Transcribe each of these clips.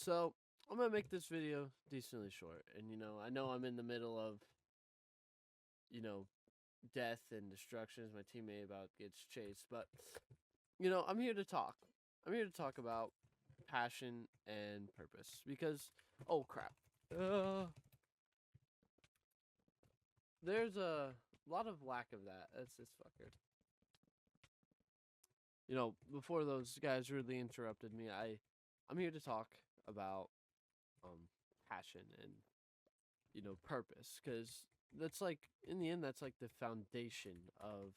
So I'm gonna make this video decently short, and I know I'm in the middle of you know death and destruction as my teammate about gets chased, but I'm here to talk. I'm here to talk about passion and purpose because oh crap, uh, there's a lot of lack of that. That's this fucker. Before those guys really interrupted me, I'm here to talk about um passion and purpose, because that's like in the end that's like the foundation of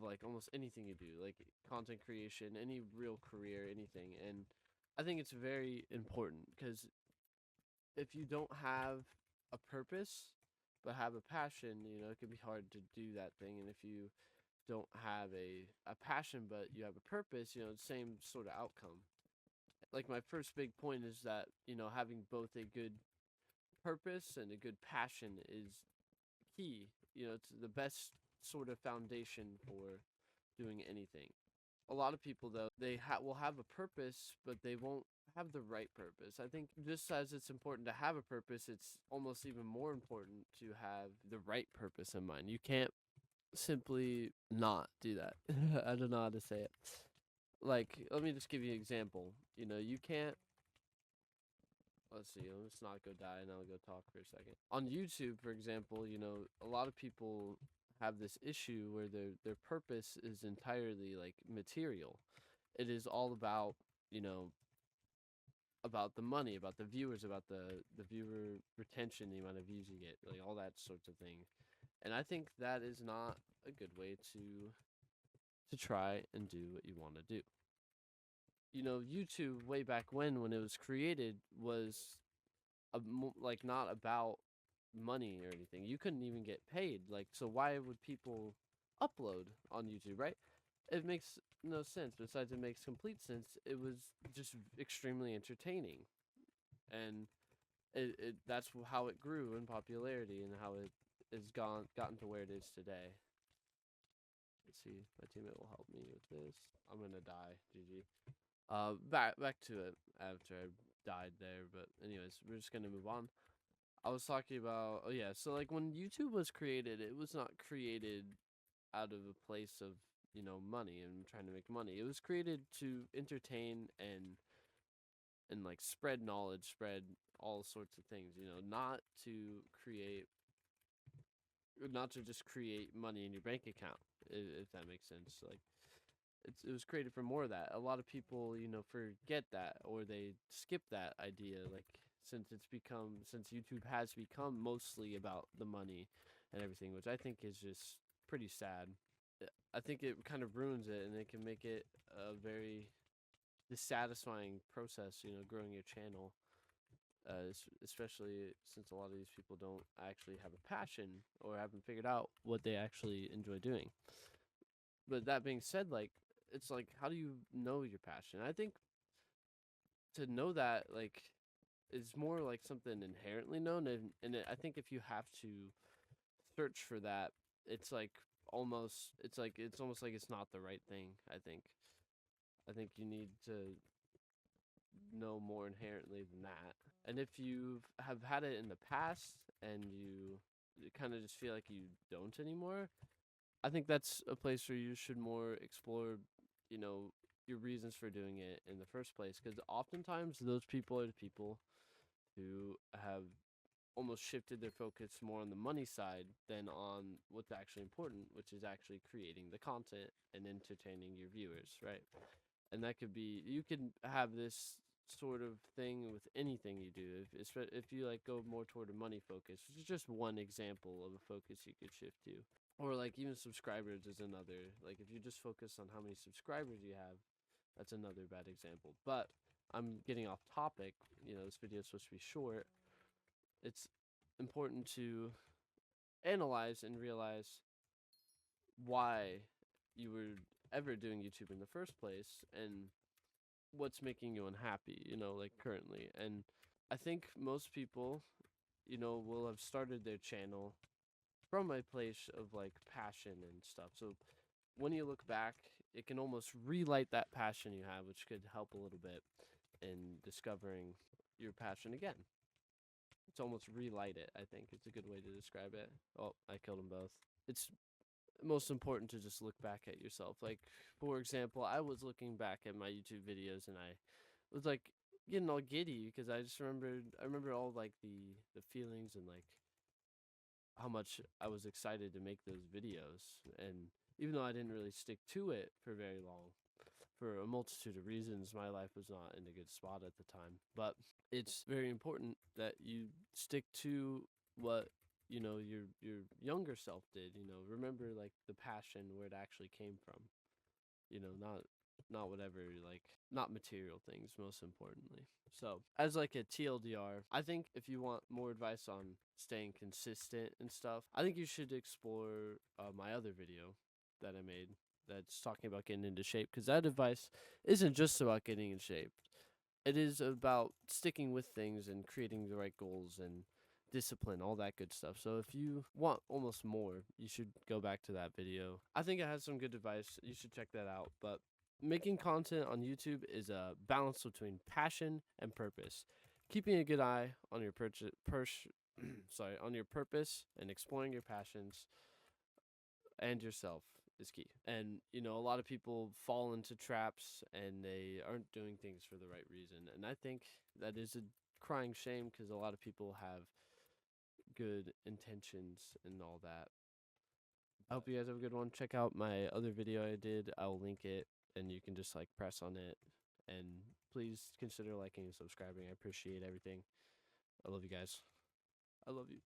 like almost anything you do, like content creation, any real career, anything. And I think it's very important because if you don't have a purpose but have a passion, it can be hard to do that thing. And if you don't have a passion but you have a purpose, same sort of outcome. Like my first big point is that having both a good purpose and a good passion is key. It's the best sort of foundation for doing anything. A lot of people, though, they will have a purpose, but they won't have the right purpose. I think just as it's important to have a purpose, it's almost even more important to have the right purpose in mind. You can't simply not do that. I don't know how to say it. Like, let me just give you an example. You can't. Let's see. Let's not go die, and I'll go talk for a second. On YouTube, for example, a lot of people have this issue where their purpose is entirely like material. It is all about you know about the money, about the viewers, about the viewer retention, the amount of views you get, like all that sorts of things. And I think that is not a good way to try and do what you want to do. YouTube way back when it was created was like not about money or anything. You couldn't even get paid. Like, so why would people upload on YouTube, right? It makes no sense. Besides, it makes complete sense. It was just extremely entertaining, and that's how it grew in popularity and how it has gotten to where it is today. Let's see, my teammate will help me with this. I'm gonna die. GG. Back to it after I died there, but anyways, we're just gonna move on. I was talking about, oh yeah, so like when YouTube was created, it was not created out of a place of money and trying to make money. It was created to entertain and like spread knowledge, spread all sorts of things. Not to create, not to just create money in your bank account, if that makes sense. Like it was created for more of that. A lot of people forget that, or they skip that idea. Like since YouTube has become mostly about the money and everything, which I think is just pretty sad. I think it kind of ruins it, and it can make it a very dissatisfying process, growing your channel. Especially since a lot of these people don't actually have a passion or haven't figured out what they actually enjoy doing. But that being said, like, it's like, how do you know your passion? I think to know that, like, is more like something inherently known, and I think if you have to search for that, it's like it's almost like it's not the right thing. I think you need to know more inherently than that. And if you have had it in the past and you kind of just feel like you don't anymore, I think that's a place where you should more explore, you know, your reasons for doing it in the first place. Because oftentimes those people are the people who have almost shifted their focus more on the money side than on what's actually important, which is actually creating the content and entertaining your viewers, right? And that could be, you can have this sort of thing with anything you do. If you like go more toward a money focus, which is just one example of a focus you could shift to. Or like even subscribers is another. Like if you just focus on how many subscribers you have, that's another bad example. But I'm getting off topic. This video is supposed to be short. It's important to analyze and realize why you were ever doing YouTube in the first place and what's making you unhappy, like currently. And I think most people, will have started their channel from a place of like passion and stuff. So when you look back, it can almost relight that passion you have, which could help a little bit. in discovering your passion again. It's almost relight it, I think. It's a good way to describe it. Oh, I killed them both. It's most important to just look back at yourself. Like, for example, I was looking back at my YouTube videos and I was like getting all giddy because I remember all like the feelings and like how much I was excited to make those videos. And even though I didn't really stick to it for very long, for a multitude of reasons, my life was not in a good spot at the time. But it's very important that you stick to what your younger self did. Remember like the passion where it actually came from. Not whatever, like, not material things, most importantly. So as like a TLDR, I think if you want more advice on staying consistent and stuff, I think you should explore my other video that I made that's talking about getting into shape, because that advice isn't just about getting in shape. It is about sticking with things and creating the right goals and discipline, all that good stuff. So if you want almost more, you should go back to that video. I think it has some good advice. You should check that out. But making content on YouTube is a balance between passion and purpose. Keeping a good eye on your on your purpose and exploring your passions and yourself is key. And a lot of people fall into traps and they aren't doing things for the right reason. And I think that is a crying shame because a lot of people have good intentions and all that. I hope you guys have a good one. Check out my other video I did. I'll link it and you can just like press on it. And please consider liking and subscribing. I appreciate everything. I love you guys. I love you.